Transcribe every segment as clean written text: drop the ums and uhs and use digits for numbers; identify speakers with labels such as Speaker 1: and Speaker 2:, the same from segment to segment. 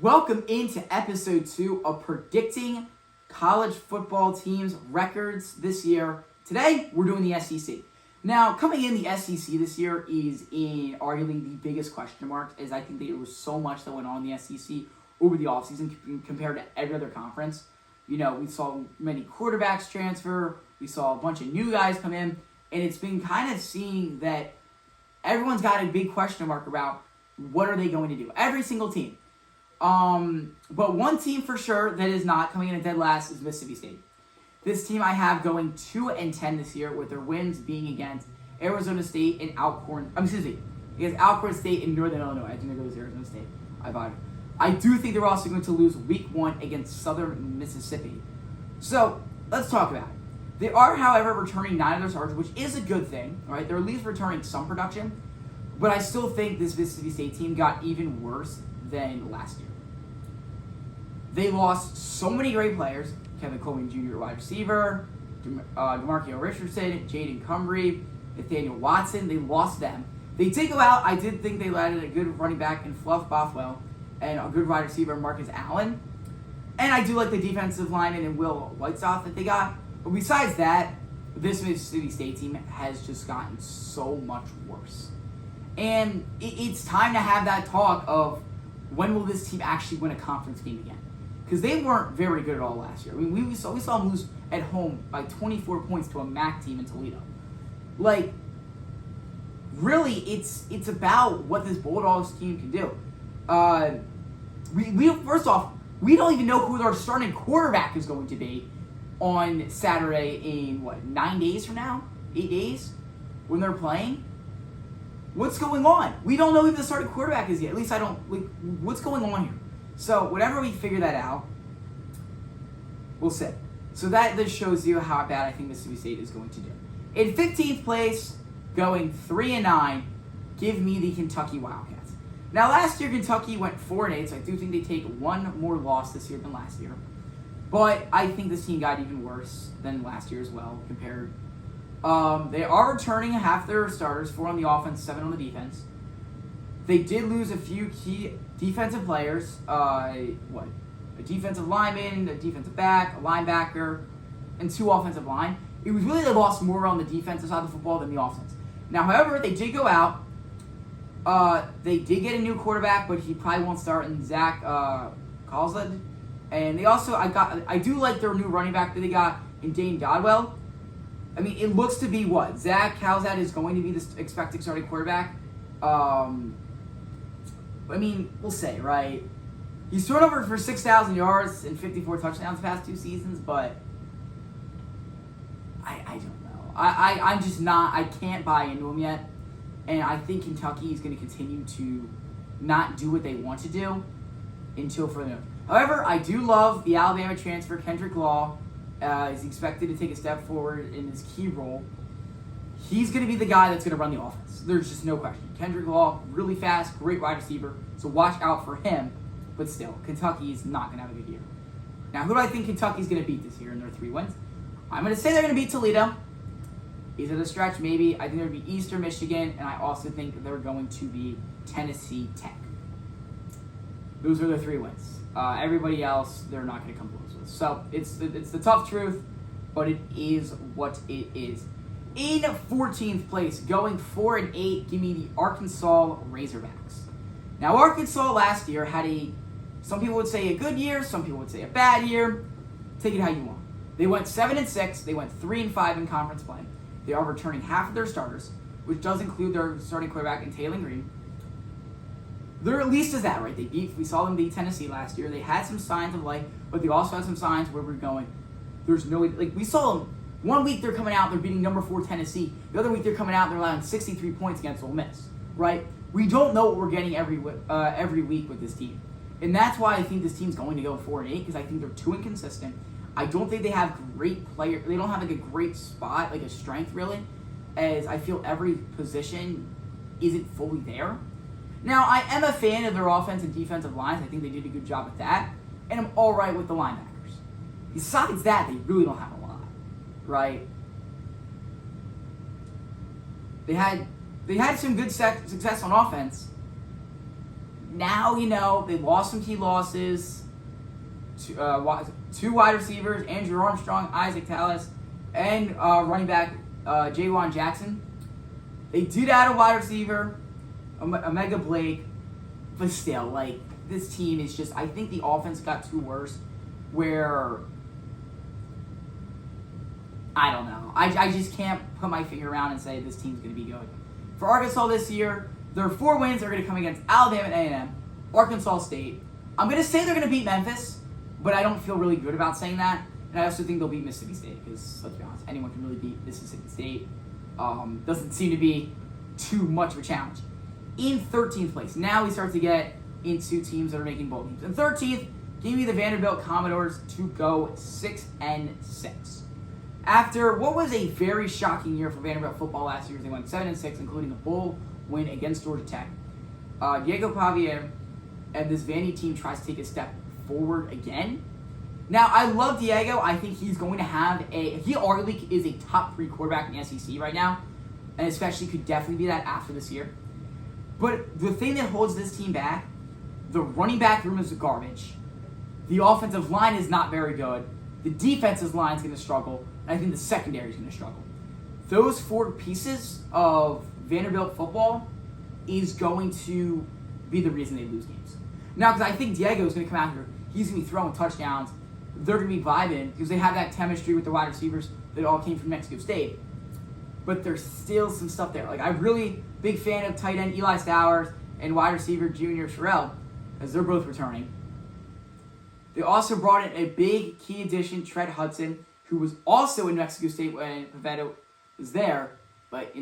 Speaker 1: Welcome into episode 2 of predicting college football teams' records this year. Today, we're doing the SEC. Now, coming in, the SEC this year is in arguably the biggest question mark, as I think there was so much that went on in the SEC over the offseason compared to every other conference. You know, we saw many quarterbacks transfer, we saw a bunch of new guys come in, and it's been kind of seeing that everyone's got a big question mark about what are they going to do. Every single team. But one team for sure that is not coming in at dead last is Mississippi State. This team I have going 2-10 this year, with their wins being against Arizona State and against Alcorn State and Northern Illinois. I think it goes Arizona State. I do think they're also going to lose week 1 against Southern Mississippi. So let's talk about it. They are, however, returning 9 of their starters, which is a good thing. Right? They're at least returning some production, but I still think this Mississippi State team got even worse than last year. They lost so many great players. Kevin Coleman Jr., wide receiver, DeMarcus Richardson, Jaden Cumbry, Nathaniel Watson. They lost them. They did go out. I did think they landed a good running back in Fluff Bothwell and a good wide receiver, Marcus Allen. And I do like the defensive lineman and Will Whitesoft that they got. But besides that, this Mississippi State team has just gotten so much worse. And it's time to have that talk of when will this team actually win a conference game again? Because they weren't very good at all last year. I mean, we saw them lose at home by 24 points to a MAC team in Toledo. Like, really, it's about what this Bulldogs team can do. First off, we don't even know who our starting quarterback is going to be on Saturday in, 9 days from now? 8 days? When they're playing? What's going on? We don't know who the starting quarterback is yet. At least I don't. What's going on here? So whenever we figure that out, we'll see. So that just shows you how bad I think Mississippi State is going to do. In 15th place, going 3-9, give me the Kentucky Wildcats. Now last year Kentucky went 4-8, so I do think they take one more loss this year than last year. But I think this team got even worse than last year as well compared. They are returning half their starters, 4 on the offense, 7 on the defense. They did lose a few key defensive players. A defensive lineman, a defensive back, a linebacker, and 2 offensive line. It was really they lost more on the defensive side of the football than the offense. Now, however, they did go out. They did get a new quarterback, but he probably won't start in Zach Calzad. And they also, I do like their new running back that they got in Dane Dodwell. I mean, it looks to be Zach Calzad is going to be the expected starting quarterback. I mean, we'll say, right? He's thrown over for 6,000 yards and 54 touchdowns the past 2 seasons, but I don't know. I'm just not, I can't buy into him yet. And I think Kentucky is going to continue to not do what they want to do until further notice. However, I do love the Alabama transfer, Kendrick Law. Is expected to take a step forward in his key role. He's going to be the guy that's going to run the offense. There's just no question. Kendrick Law, really fast, great wide receiver, so watch out for him. But still, Kentucky is not going to have a good year. Now, who do I think Kentucky's going to beat this year in their 3 wins? I'm going to say they're going to beat Toledo. Is it a stretch? Maybe. I think they're going to be Eastern Michigan, and I also think they're going to be Tennessee Tech. Those are their 3 wins. Everybody else, they're not going to come close with. So, it's the tough truth, but it is what it is. In 14th place, going 4-8, give me the Arkansas Razorbacks. Now, Arkansas last year had some people would say a good year, some people would say a bad year. Take it how you want. They went 7-6, they went 3-5 in conference play. They are returning half of their starters, which does include their starting quarterback in Taylor Green. They're at least as that, right? We saw them beat Tennessee last year. They had some signs of life, but they also had some signs where we're going, there's no way, we saw them. 1 week they're coming out, they're beating number 4 Tennessee. The other week they're coming out, they're allowing 63 points against Ole Miss, right? We don't know what we're getting every week with this team. And that's why I think this team's going to go 4-8, because I think they're too inconsistent. I don't think they have great players. They don't have a great spot, a strength really, as I feel every position isn't fully there. Now, I am a fan of their offense and defensive lines. I think they did a good job with that. And I'm all right with the linebackers. Besides that, they really don't have a lot, right? They had some good success on offense, Now, they lost some key losses. Two wide receivers, Andrew Armstrong, Isaac Tallis, and running back Jawan Jackson. They did add a wide receiver, Omega Blake, but still, this team is just, I think the offense got too worse, where, I don't know. I just can't put my finger around and say this team's going to be good. For Arkansas this year, their 4 wins are going to come against Alabama and A&M, Arkansas State. I'm going to say they're going to beat Memphis, but I don't feel really good about saying that. And I also think they'll beat Mississippi State, because, let's be honest, anyone can really beat Mississippi State. Doesn't seem to be too much of a challenge. In 13th place, now we start to get into teams that are making bowl games. In 13th, give me the Vanderbilt Commodores to go 6-6. After what was a very shocking year for Vanderbilt football last year, they went 7-6, including a bowl win against Georgia Tech. Diego Pavia and this Vandy team tries to take a step forward again. Now, I love Diego. I think he's going to have he arguably is a top 3 quarterback in the SEC right now, and especially could definitely be that after this year. But the thing that holds this team back, the running back room is garbage. The offensive line is not very good. The defensive line is going to struggle. And I think the secondary is going to struggle. Those 4 pieces of Vanderbilt football is going to be the reason they lose games. Now, because I think Diego is going to come out here. He's going to be throwing touchdowns. They're going to be vibing because they have that chemistry with the wide receivers that all came from Mexico State. But there's still some stuff there. I'm really big fan of tight end Eli Stowers and wide receiver Junior Sherrill, as they're both returning. They also brought in a big key addition, Trent Hudson, who was also in Mexico State when Pavetta was there, but,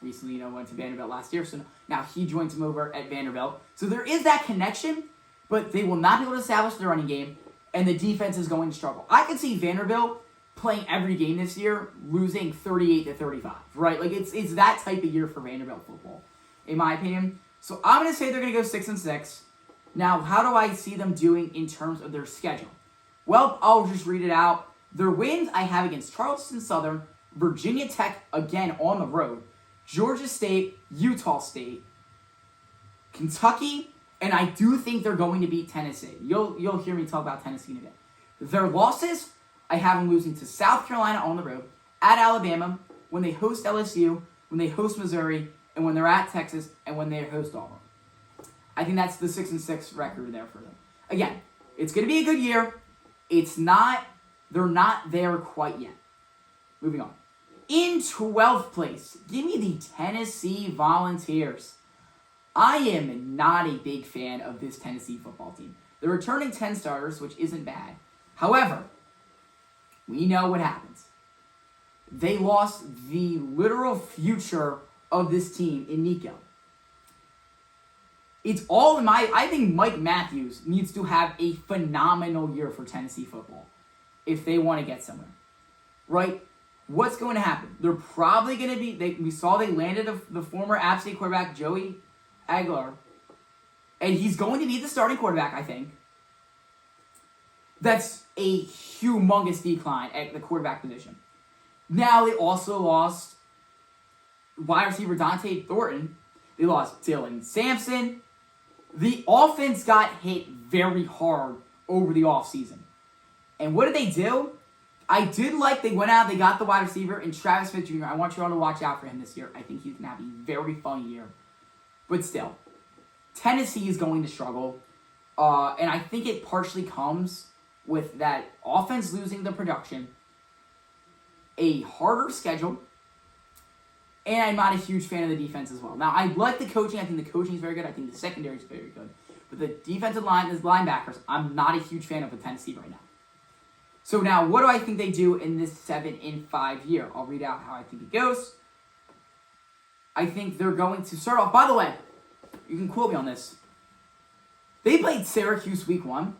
Speaker 1: recently, went to Vanderbilt last year, so now he joins him over at Vanderbilt. So there is that connection, but they will not be able to establish the running game, and the defense is going to struggle. I could see Vanderbilt playing every game this year, losing 38-35, right? It's that type of year for Vanderbilt football, in my opinion. So I'm going to say they're going to go 6-6. Now, how do I see them doing in terms of their schedule? Well, I'll just read it out. Their wins I have against Charleston Southern, Virginia Tech, again on the road, Georgia State, Utah State, Kentucky, and I do think they're going to beat Tennessee. You'll hear me talk about Tennessee in a bit. Their losses, I have them losing to South Carolina on the road, at Alabama, when they host LSU, when they host Missouri, and when they're at Texas, and when they host Auburn. I think that's the 6-6 record there for them. Again, it's going to be a good year. They're not there quite yet. Moving on. In 12th place, give me the Tennessee Volunteers. I am not a big fan of this Tennessee football team. They're returning 10 starters, which isn't bad. However, we know what happens. They lost the literal future of this team in Nico. I think Mike Matthews needs to have a phenomenal year for Tennessee football if they want to get somewhere. Right? What's going to happen? They're probably going to be, we saw they landed the former App State quarterback, Joey Aguilar, and he's going to be the starting quarterback, I think. That's a humongous decline at the quarterback position. Now they also lost wide receiver Dante Thornton. They lost Dylan Sampson. The offense got hit very hard over the offseason. And what did they do? I did like they went out, they got the wide receiver, and Travis Smith Jr. I want you all to watch out for him this year. I think he's going to have a very fun year. But still, Tennessee is going to struggle. And I think it partially comes with that offense losing the production, a harder schedule, and I'm not a huge fan of the defense as well. Now, I like the coaching. I think the coaching is very good. I think the secondary is very good. But the defensive line, the linebackers, I'm not a huge fan of with Tennessee right now. So now, what do I think they do in this 7-5 year? I'll read out how I think it goes. I think they're going to start off. By the way, you can quote me on this. They played Syracuse week 1.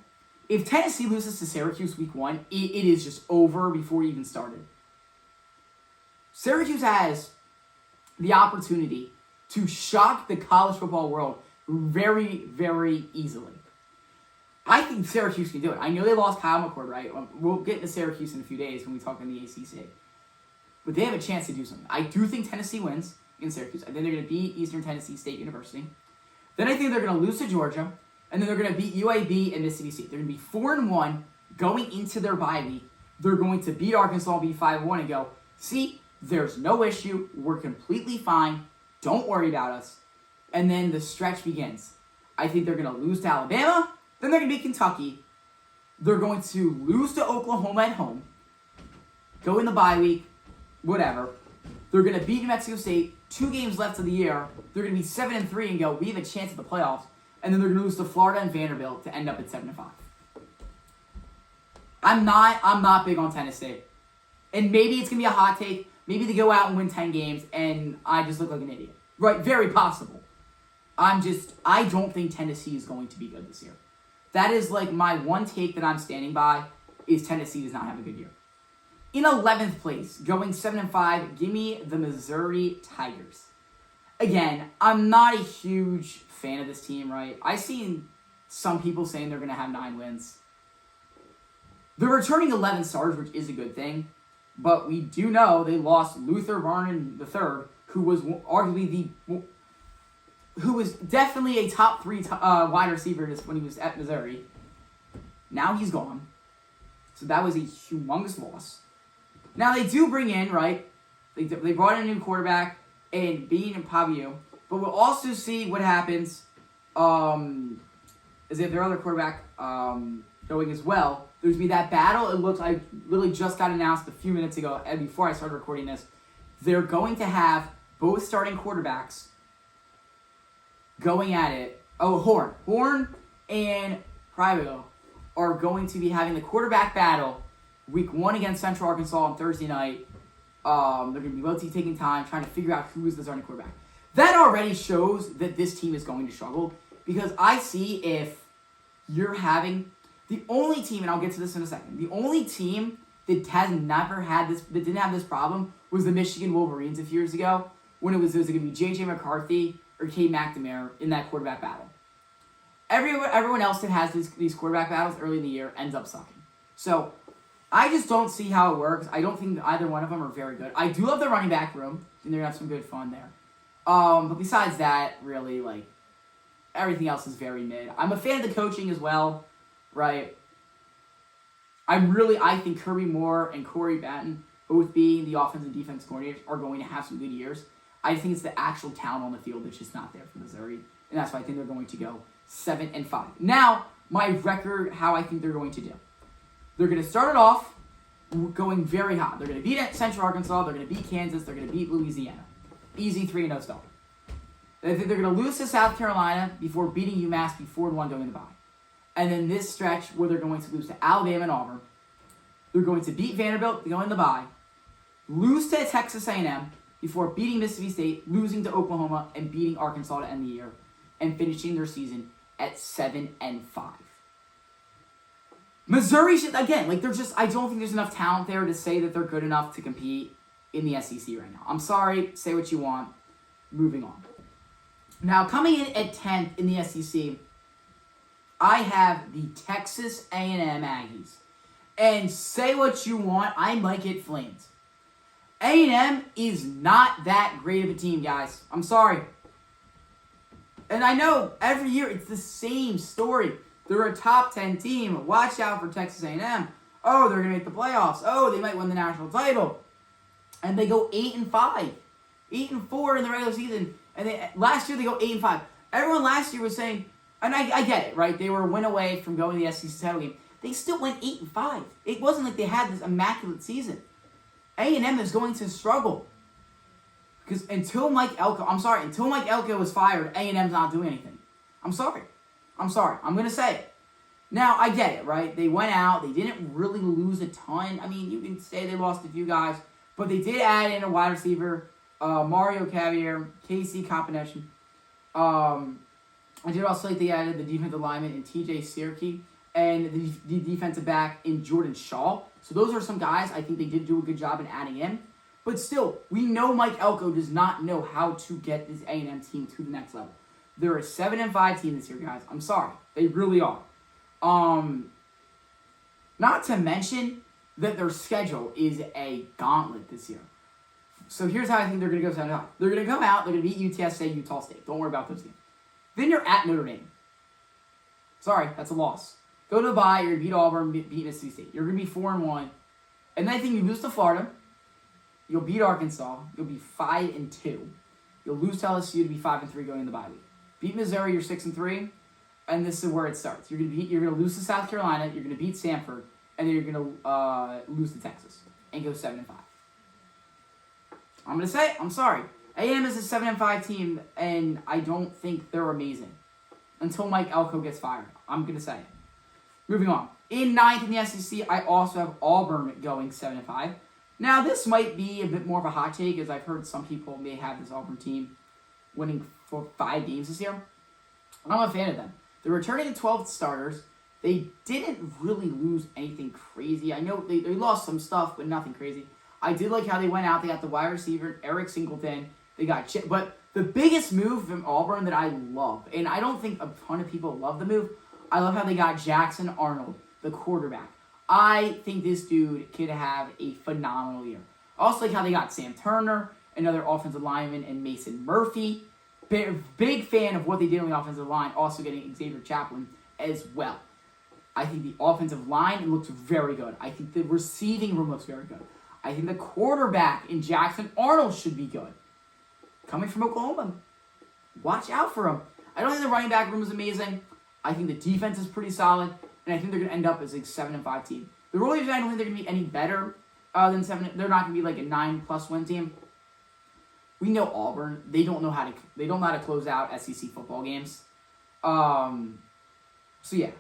Speaker 1: If Tennessee loses to Syracuse week 1, it is just over before it even started. Syracuse has the opportunity to shock the college football world very, very easily. I think Syracuse can do it. I know they lost Kyle McCord, right? We'll get into Syracuse in a few days when we talk in the ACC. But they have a chance to do something. I do think Tennessee wins in Syracuse. I think they're going to beat Eastern Tennessee State University. Then I think they're going to lose to Georgia, and then they're going to beat UAB and Mississippi State. They're going to be 4-1 going into their bye week. They're going to beat Arkansas, be 5-1, and go, see, there's no issue. We're completely fine. Don't worry about us. And then the stretch begins. I think they're going to lose to Alabama. Then they're going to beat Kentucky. They're going to lose to Oklahoma at home. Go in the bye week. Whatever. They're going to beat New Mexico State. 2 games left of the year. They're going to be 7-3 and go, we have a chance at the playoffs. And then they're going to lose to Florida and Vanderbilt to end up at 7-5. I'm not big on Tennessee. And maybe it's going to be a hot take. Maybe they go out and win 10 games and I just look like an idiot. Right, very possible. I don't think Tennessee is going to be good this year. That is like my one take that I'm standing by is Tennessee does not have a good year. In 11th place, going 7-5, give me the Missouri Tigers. Again, I'm not a huge fan of this team, right? I've seen some people saying they're going to have 9 wins. They're returning 11 stars, which is a good thing. But we do know they lost Luther Barnon III, who was arguably who was definitely a top 3 wide receiver when he was at Missouri. Now he's gone. So that was a humongous loss. Now they do bring in, right? They brought in a new quarterback and Bean and Pavio. But we'll also see what happens is if their other quarterback going as well. There's going to be that battle. It looks like literally just got announced a few minutes ago and before I started recording this. They're going to have both starting quarterbacks going at it. Oh, Horn and Privio are going to be having the quarterback battle week 1 against Central Arkansas on Thursday night. They're going to be both taking time trying to figure out who is the starting quarterback. That already shows that this team is going to struggle because I see if you're having the only team, and I'll get to this in a second, the only team that has never had this, that didn't have this problem was the Michigan Wolverines a few years ago when it was going to be J.J. McCarthy or Cade McNamara in that quarterback battle. Everyone else that has these quarterback battles early in the year ends up sucking. So I just don't see how it works. I don't think either one of them are very good. I do love the running back room, and they're going to have some good fun there. But besides that, really, like, everything else is very mid. I'm a fan of the coaching as well, right? I think Kirby Moore and Corey Batten, both being the offensive and defense coordinators, are going to have some good years. I think it's the actual talent on the field that's just not there for Missouri. And that's why I think they're going to go 7-5. Now, my record, how I think they're going to do. They're going to start it off going very hot. They're going to beat Central Arkansas. They're going to beat Kansas. They're going to beat Louisiana. Easy 3-0 start. I think they're going to lose to South Carolina before beating UMass before 4-1 going to the bye. And then this stretch where they're going to lose to Alabama and Auburn. They're going to beat Vanderbilt going to the bye. Lose to Texas A&M before beating Mississippi State, losing to Oklahoma, and beating Arkansas to end the year. And finishing their season at 7-5. Missouri should, again, like, I don't think there's enough talent there to say that they're good enough to compete in the SEC right now. I'm sorry, say what you want. Moving on. Now, coming in at 10th in the SEC, I have the Texas A&M Aggies. And say what you want, I might get flamed. A&M is not that great of a team, guys. I'm sorry. And I know every year it's the same story. They're a top 10 team. Watch out for Texas A&M. Oh, they're going to make the playoffs. Oh, they might win the national title. And they go 8-5. 8-4 in the regular season. And last year they go 8-5. Everyone last year was saying, and I get it, right? They were a win away from going to the SEC title game. They still went 8-5. It wasn't like they had this immaculate season. A&M is going to struggle. Because until Mike Elko was fired, A&M's not doing anything. I'm sorry. I'm going to say it. Now, I get it, right? They went out. They didn't really lose a ton. I mean, you can say they lost a few guys. But they did add in a wide receiver, Mario Cavier, Casey Compinetion. I did also like they added the defensive lineman in TJ Sierke and the defensive back in Jordan Shaw. So those are some guys I think they did do a good job in adding in. But still, we know Mike Elko does not know how to get this A&M team to the next level. They're a 7-5 team this year, guys. I'm sorry. They really are. Not to mention that their schedule is a gauntlet this year. So here's how I think they're going to go 7-5. They're going to come out. They're going to beat UTSA, Utah State. Don't worry about those games. Then you're at Notre Dame. Sorry, that's a loss. Go to the bye, you're going to beat Auburn, beat Mississippi State. You're going to be 4-1. And then I think you lose to Florida. You'll beat Arkansas. You'll be 5-2. You'll lose to LSU to be 5-3 going in the bye week. Beat Missouri, you're 6-3. And this is where it starts. You're gonna lose to South Carolina. You're gonna beat Samford, and then you're gonna lose to Texas and go 7-5. I'm gonna say I'm sorry. A&M is a 7-5 team, and I don't think they're amazing until Mike Elko gets fired. I'm gonna say it. Moving on. In 9th in the SEC, I also have Auburn going 7-5. Now this might be a bit more of a hot take, as I've heard some people may have this Auburn team winning for 5 games this year. I'm a fan of them. They're returning to 12 starters. They didn't really lose anything crazy. I know they lost some stuff, but nothing crazy. I did like how they went out. They got the wide receiver, Eric Singleton. They got but the biggest move from Auburn that I love, and I don't think a ton of people love the move, I love how they got Jackson Arnold, the quarterback. I think this dude could have a phenomenal year. I also like how they got Sam Turner, another offensive lineman, and Mason Murphy. Big fan of what they did on the offensive line, also getting Xavier Chaplin as well. I think the offensive line looks very good. I think the receiving room looks very good. I think the quarterback in Jackson Arnold should be good. Coming from Oklahoma, watch out for him. I don't think the running back room is amazing. I think the defense is pretty solid, and I think they're going to end up as a 7-5 team. The Royals, I don't think they're going to be any better than 7. They're not going to be like a 9+ win team. We know Auburn. They don't know how to close out SEC football games. So yeah.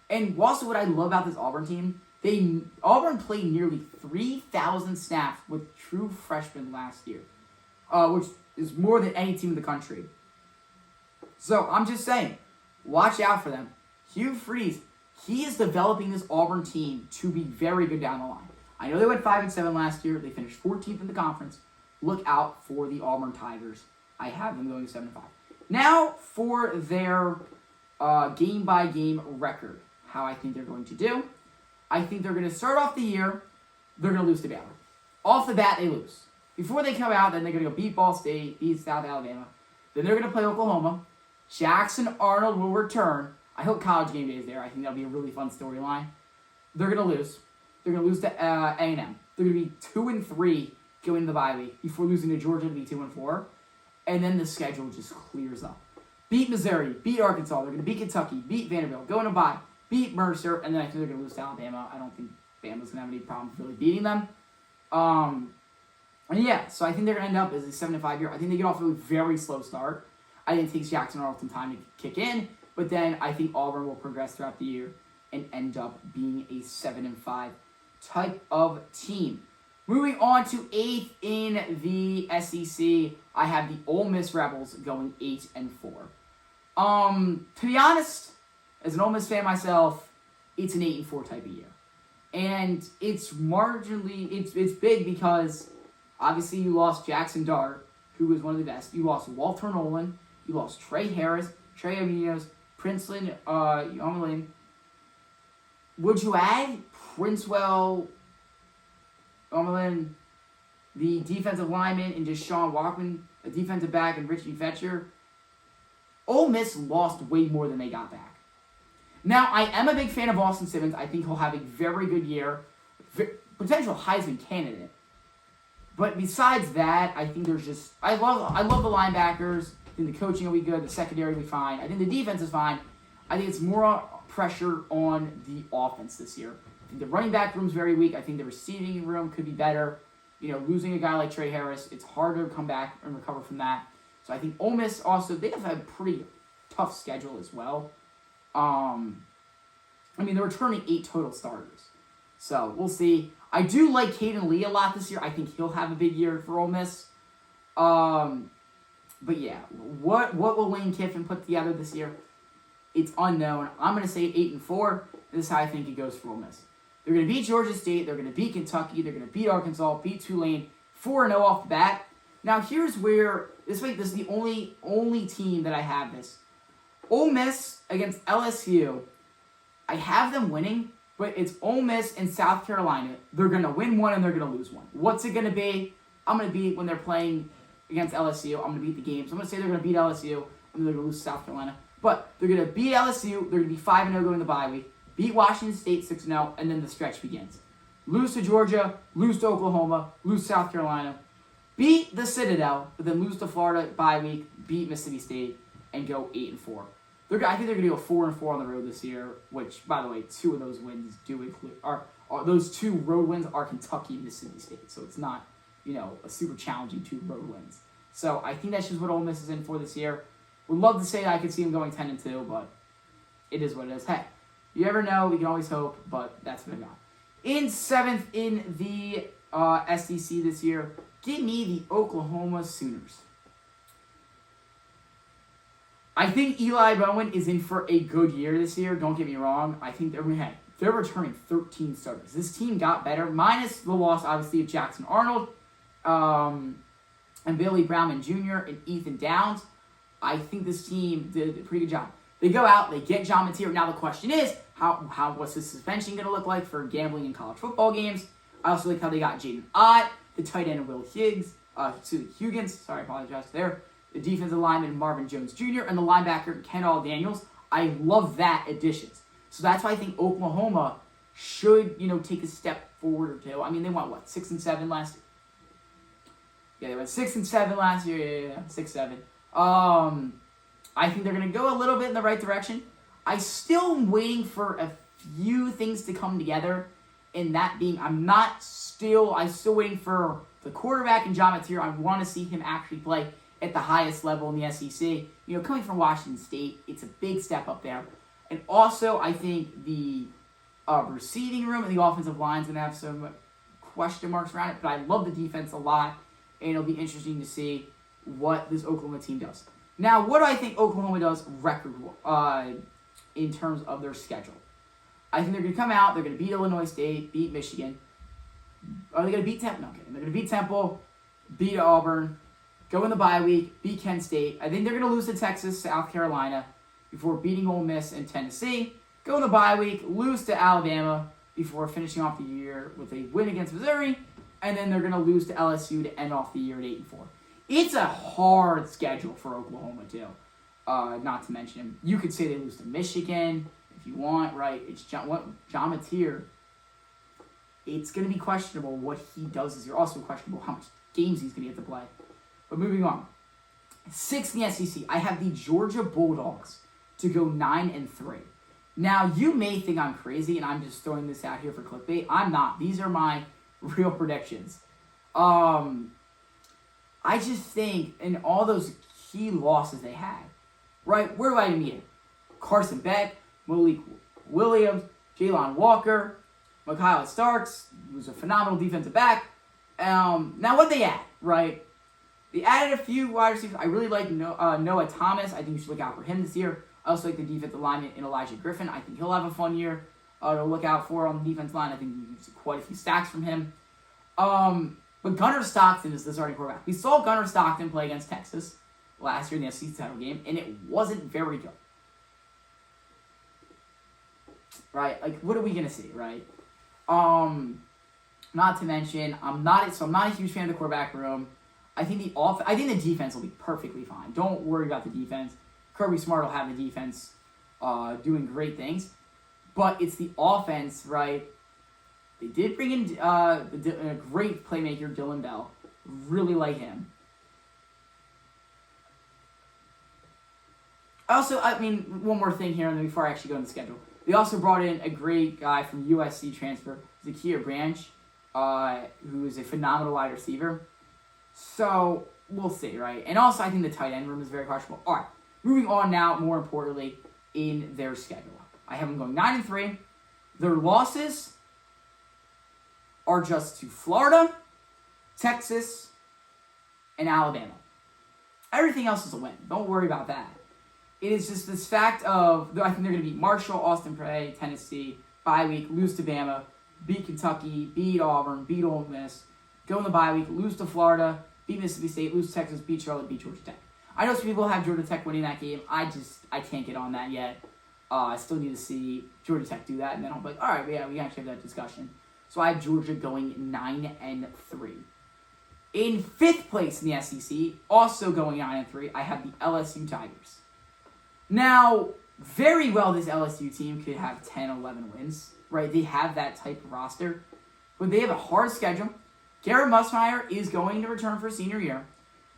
Speaker 1: And also what I love about this Auburn team, Auburn played nearly 3,000 snaps with true freshmen last year, which is more than any team in the country. So I'm just saying, watch out for them. Hugh Freeze, he is developing this Auburn team to be very good down the line. I know they went 5-7 last year. They finished 14th in the conference. Look out for the Auburn Tigers. I have them going 7-5. Now for their game-by-game record, how I think they're going to do. I think they're going to start off the year, they're going to lose to Baylor. Off the bat, they lose. Before they come out, then they're going to go beat Ball State, beat South Alabama. Then they're going to play Oklahoma. Jackson Arnold will return. I hope College Game Day is there. I think that'll be a really fun storyline. They're going to lose. They're going to lose to A&M. They're going to be 2-3 going into the bye week before losing to Georgia to be 2-4. And then the schedule just clears up. Beat Missouri, beat Arkansas. They're going to beat Kentucky, beat Vanderbilt, go into bye, beat Mercer, and then I think they're going to lose to Alabama. I don't think Bama's going to have any problem really beating them. And yeah, so I think they're going to end up as a 7-5 year. I think they get off to a very slow start. I think it takes Jackson Arnold some time to kick in, but then I think Auburn will progress throughout the year and end up being a 7-5 type of team. Moving on to 8th in the SEC, I have the Ole Miss Rebels going 8-4. To be honest, as an Ole Miss fan myself, it's an 8-4 type of year. And it's marginally, it's big because obviously you lost Jackson Dart, who was one of the best. You lost Walter Nolan. You lost Trey Harris, Trey Aminos, Princeland, Yomelin. Would you add Princewell, Yomelin, the defensive lineman, and just Sean Walkman, a defensive back, and Richie Fetcher? Ole Miss lost way more than they got back. Now, I am a big fan of Austin Simmons. I think he'll have a very good year. Potential Heisman candidate. But besides that, I think there's just... I love the linebackers. I think the coaching will be good. The secondary will be fine. I think the defense is fine. I think it's more pressure on the offense this year. I think the running back room is very weak. I think the receiving room could be better. You know, losing a guy like Trey Harris, it's harder to come back and recover from that. So I think Ole Miss also, they have a pretty tough schedule as well. I mean, they're returning 8 total starters. So we'll see. I do like Caden Lee a lot this year. I think he'll have a big year for Ole Miss. But yeah, what will Lane Kiffin put together this year? It's unknown. I'm going to say 8-4. This is how I think it goes for Ole Miss. They're going to beat Georgia State. They're going to beat Kentucky. They're going to beat Arkansas, beat Tulane, 4-0 off the bat. Now here's where, this is the only team that I have this. Ole Miss against LSU, I have them winning, but it's Ole Miss and South Carolina. They're going to win one and they're going to lose one. What's it going to be? I'm going to beat when they're playing against LSU. I'm going to beat the game. So I'm going to say they're going to beat LSU and they're going to lose South Carolina. But they're going to beat LSU. They're going to be 5-0 going to the bye week. Beat Washington State 6-0, and then the stretch begins. Lose to Georgia, lose to Oklahoma, lose to South Carolina, beat the Citadel, but then lose to Florida bye week, beat Mississippi State, and go 8-4. I think they're going to go 4-4 on the road this year, which, by the way, 2 of those wins do include those 2 road wins are Kentucky and Mississippi State, so it's not, a super challenging 2 road wins. So I think that's just what Ole Miss is in for this year. Would love to say I could see them going 10-2, but it is what it is. Hey, you never know. We can always hope, but that's what I got. In 7th in the SEC this year, give me the Oklahoma Sooners. I think Eli Bowen is in for a good year this year. Don't get me wrong. I think they're returning 13 starters. This team got better, minus the loss, obviously, of Jackson Arnold and Billy Brownman Jr. and Ethan Downs. I think this team did a pretty good job. They go out, they get John Mateer. Now the question is, what's the suspension going to look like for gambling in college football games? I also like how they got Jaden Ott, the tight end Will Huggins. Sorry, I apologize there. The defensive lineman Marvin Jones Jr. and the linebacker Kendall Daniels. I love that additions. So that's why I think Oklahoma should, take a step forward or 2. I mean, they went 6-7 last year. Yeah, they went 6-7 last year. Yeah, 6-7. I think they're going to go a little bit in the right direction. I still am waiting for a few things to come together, and that being, I'm still waiting for the quarterback and John Mateer. I want to see him actually play at the highest level in the SEC. Coming from Washington State, it's a big step up there. And also, I think the receiving room and the offensive line is going to have some question marks around it, but I love the defense a lot, and it'll be interesting to see what this Oklahoma team does. Now, what do I think Oklahoma does record in terms of their schedule? I think they're going to come out, they're going to beat Illinois State, beat Michigan. Are they going to beat Temple? No, they're going to beat Temple, beat Auburn, go in the bye week, beat Kent State. I think they're going to lose to Texas, South Carolina, before beating Ole Miss and Tennessee. Go in the bye week, lose to Alabama before finishing off the year with a win against Missouri, and then they're going to lose to LSU to end off the year at 8-4. It's a hard schedule for Oklahoma, too. Not to mention, you could say they lose to Michigan if you want, right? It's John Mateer. It's going to be questionable what he does this year. Also questionable how much games he's going to get to play. But moving on. 6th in the SEC, I have the Georgia Bulldogs to go 9-3. Now, you may think I'm crazy, and I'm just throwing this out here for clickbait. I'm not. These are my real predictions. I just think in all those key losses they had, right, where do I mean it? Carson Beck, Malik Williams, Jalon Walker, Micaiah Starks, who's a phenomenal defensive back. Now, what they add, right? They added a few wide receivers. I really like Noah Thomas. I think you should look out for him this year. I also like the defensive lineman in Elijah Griffin. I think he'll have a fun year to look out for on the defense line. I think you see quite a few sacks from him. But Gunnar Stockton is the starting quarterback. We saw Gunnar Stockton play against Texas last year in the SEC title game, and it wasn't very good. Right? Like, what are we gonna see, right? Not to mention, I'm not a huge fan of the quarterback room. I think the defense will be perfectly fine. Don't worry about the defense. Kirby Smart will have the defense doing great things. But it's the offense, right? They did bring in a great playmaker, Dylan Bell. Really like him. Also, one more thing here before I actually go on the schedule. They also brought in a great guy from USC transfer, Zakiya Branch, who is a phenomenal wide receiver. So, we'll see, right? And also, I think the tight end room is very questionable. All right, moving on now, more importantly, in their schedule. I have them going 9-3. Their losses are just to Florida, Texas, and Alabama. Everything else is a win. Don't worry about that. It is just this fact of, I think they're going to beat Marshall, Austin Peay, Tennessee, bye week, lose to Bama, beat Kentucky, beat Auburn, beat Ole Miss, go in the bye week, lose to Florida, beat Mississippi State, lose to Texas, beat Charlotte, beat Georgia Tech. I know some people have Georgia Tech winning that game. I can't get on that yet. I still need to see Georgia Tech do that, and then I'll be like, all right, yeah, we can actually have that discussion. So I have Georgia going 9-3. In 5th place in the SEC, also going 9-3, I have the LSU Tigers. Now, very well, this LSU team could have 10, 11 wins, right? They have that type of roster, but they have a hard schedule. Garrett Nussmeier is going to return for senior year,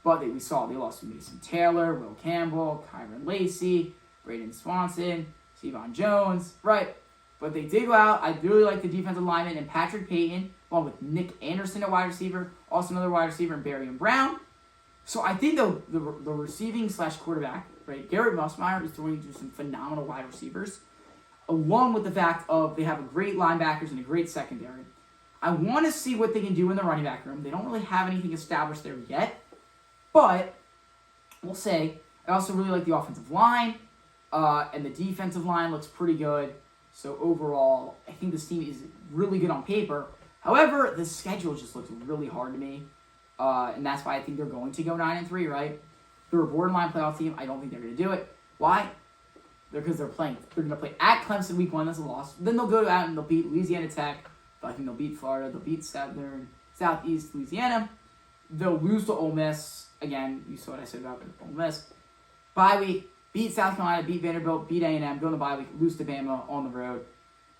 Speaker 1: but we saw they lost to Mason Taylor, Will Campbell, Kyron Lacey, Braden Swanson, Stevon Jones, right? But they did go out. I really like the defensive lineman and Patrick Payton, along with Nick Anderson at wide receiver, also another wide receiver in Barry and Brown. So I think the receiving / quarterback, right, Garrett Nussmeier is throwing to some phenomenal wide receivers, along with the fact of they have a great linebackers and a great secondary. I want to see what they can do in the running back room. They don't really have anything established there yet, but we'll say. I also really like the offensive line, and the defensive line looks pretty good. So overall, I think this team is really good on paper. However, the schedule just looks really hard to me, and that's why I think they're going to go 9-3. Right? They're a borderline playoff team. I don't think they're going to do it. Why? Because they're going to play at Clemson week 1. That's a loss. Then they'll go out and they'll beat Louisiana Tech. I think they'll beat Florida. They'll beat Southeast Louisiana. They'll lose to Ole Miss. Again, you saw what I said about Ole Miss. Bye week, beat South Carolina, beat Vanderbilt, beat A&M, go on the bye week, lose to Bama on the road,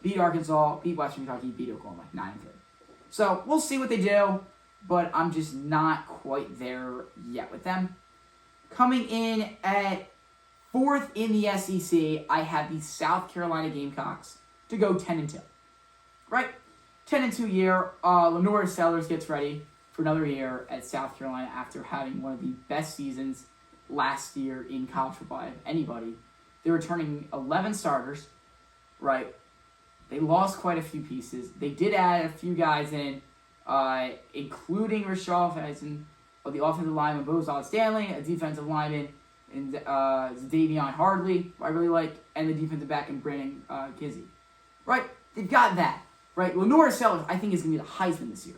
Speaker 1: beat Arkansas, beat Western Kentucky, beat Oklahoma, 9-3. So we'll see what they do, but I'm just not quite there yet with them. Coming in at 4th in the SEC, I have the South Carolina Gamecocks to go 10-2. Right? 10-2 year. Lenore Sellers gets ready for another year at South Carolina after having one of the best seasons last year in college football of anybody. They're returning 11 starters, right? They lost quite a few pieces. They did add a few guys in, including Rashad Feisen, the offensive lineman, Bozard Stanley, a defensive lineman, and Davion Hardley, who I really like, and the defensive back in Brandon Kizzy. Right? They've got that. Right? Lenore Sellers, I think, is going to be the Heisman this year.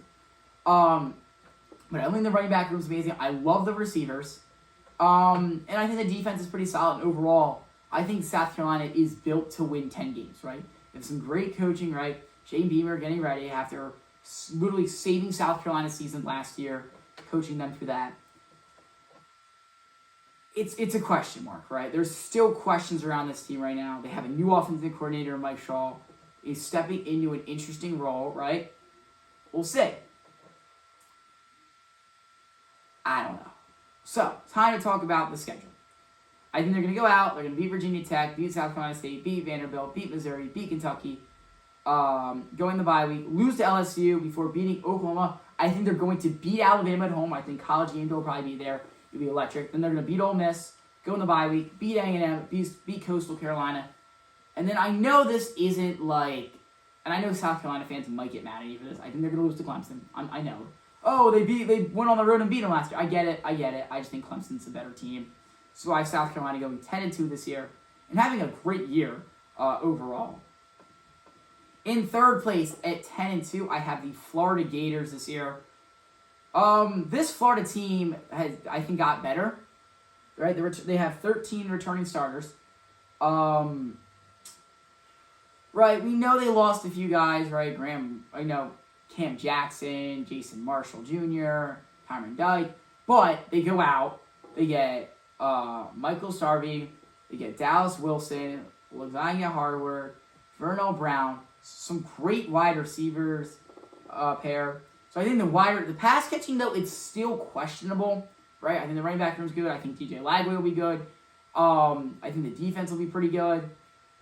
Speaker 1: But I think the running back room is amazing. I love the receivers. And I think the defense is pretty solid. And overall, I think South Carolina is built to win 10 games, right? They have some great coaching, right? Shane Beamer getting ready after literally saving South Carolina's season last year, coaching them through that. It's a question mark, right? There's still questions around this team right now. They have a new offensive coordinator, Mike Shaw. He's stepping into an interesting role, right? We'll see. I don't know. So, time to talk about the schedule. I think they're going to go out. They're going to beat Virginia Tech, beat South Carolina State, beat Vanderbilt, beat Missouri, beat Kentucky. Go in the bye week, lose to LSU before beating Oklahoma. I think they're going to beat Alabama at home. I think College Game Day will probably be there. It'll be electric. Then they're going to beat Ole Miss, go in the bye week, beat A&M, beat Coastal Carolina. And then I know this isn't like, and I know South Carolina fans might get mad at me for this. I think they're going to lose to Clemson. I know. Oh, they went on the road and beat them last year. I get it. I just think Clemson's a better team. So I have South Carolina going 10-2 this year and having a great year overall. In third place at 10-2, I have the Florida Gators this year. This Florida team has, I think, got better. Right? They have 13 returning starters. Right, we know they lost a few guys, right? Cam Jackson, Jason Marshall Jr., Tyron Dyke. But they go out. They get Michael Starby. They get Dallas Wilson, Lasagna Hardware, Vernell Brown. Some great wide receivers pair. So I think the pass catching, though, it's still questionable, right? I think the running back room's good. I think TJ Lagway will be good. I think the defense will be pretty good.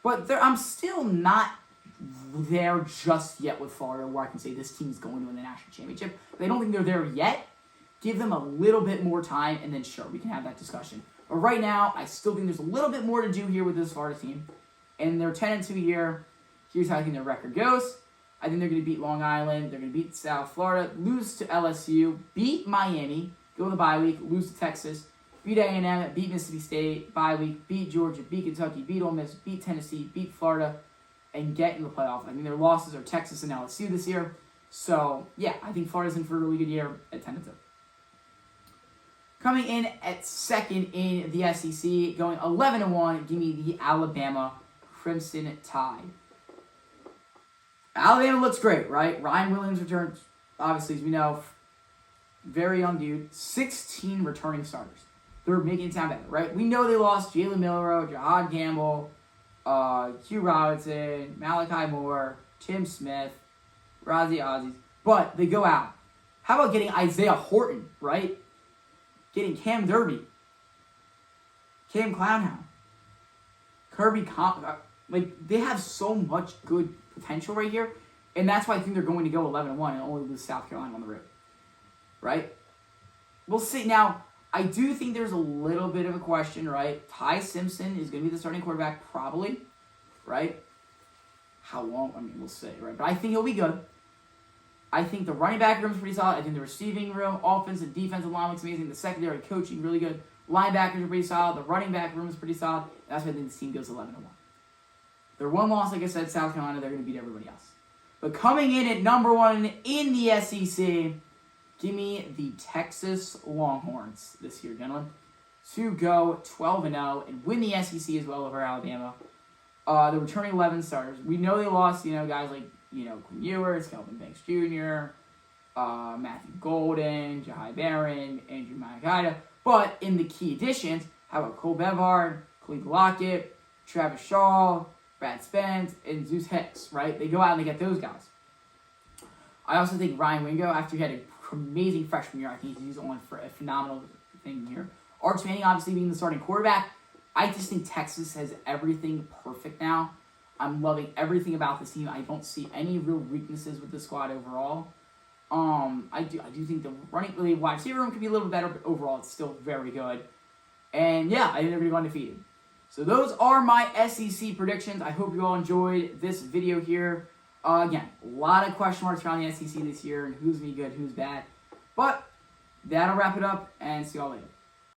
Speaker 1: But I'm still not there just yet with Florida where I can say this team's going to win the national championship. But I don't think they're there yet. Give them a little bit more time, and then sure, we can have that discussion. But right now, I still think there's a little bit more to do here with this Florida team. And they're 10-2 year. Here's how I think their record goes. I think they're going to beat Long Island. They're going to beat South Florida, lose to LSU, beat Miami, go in the bye week, lose to Texas, beat A&M, beat Mississippi State, bye week, beat Georgia, beat Kentucky, beat Ole Miss, beat Tennessee, beat Florida, and get in the playoff. I think their losses are Texas and LSU this year. So, yeah, I think Florida's in for a really good year at 10-2. Coming in at second in the SEC, going 11-1, give me the Alabama Crimson Tide. Alabama looks great, right? Ryan Williams returns, obviously, as we know, very young dude. 16 returning starters. they're making it sound better, right? We know they lost Jalen Milroe, Jahad Campbell, Hugh Robinson, Malachi Moore, Tim Smith, Razi Ozzies, but they go out. How about getting Isaiah Horton, right? Getting Cam Derby, Cam Clownhound, Kirby like, they have so much good potential right here, and that's why I think they're going to go 11-1 and only lose South Carolina on the road, right? We'll see. Now, I do think there's a little bit of a question, right? Ty Simpson is going to be the starting quarterback, probably, right? How long? I mean, we'll see, right? But I think he'll be good. I think the running back room is pretty solid. I think the receiving room, offensive, defensive line looks amazing. The secondary coaching, really good. Linebackers are pretty solid. The running back room is pretty solid. That's why I think this team goes 11-1. Their one loss, like I said, South Carolina, they're going to beat everybody else. But coming in at number 1 in the SEC, give me the Texas Longhorns this year, gentlemen, to go 12-0 and win the SEC as well over Alabama. They're returning 11 starters. We know they lost, guys like, Quinn Ewers, Kelvin Banks Jr., Matthew Golden, Jahai Barron, Andrew Manakita. But in the key additions, how about Cole Bevard, Khalid Lockett, Travis Shaw, Brad Spence, and Zeus Hicks, right? They go out and they get those guys. I also think Ryan Wingo, after he had an amazing freshman year, I think he's on for a phenomenal thing here. Arch Manning obviously being the starting quarterback. I just think Texas has everything perfect now. I'm loving everything about this team. I don't see any real weaknesses with the squad overall. I do think the wide receiver room could be a little bit better, but overall it's still very good. And yeah, I think they're going to go undefeated. So those are my SEC predictions. I hope you all enjoyed this video here. Again, a lot of question marks around the SEC this year and who's going to be good, who's bad. But that'll wrap it up, and see y'all later.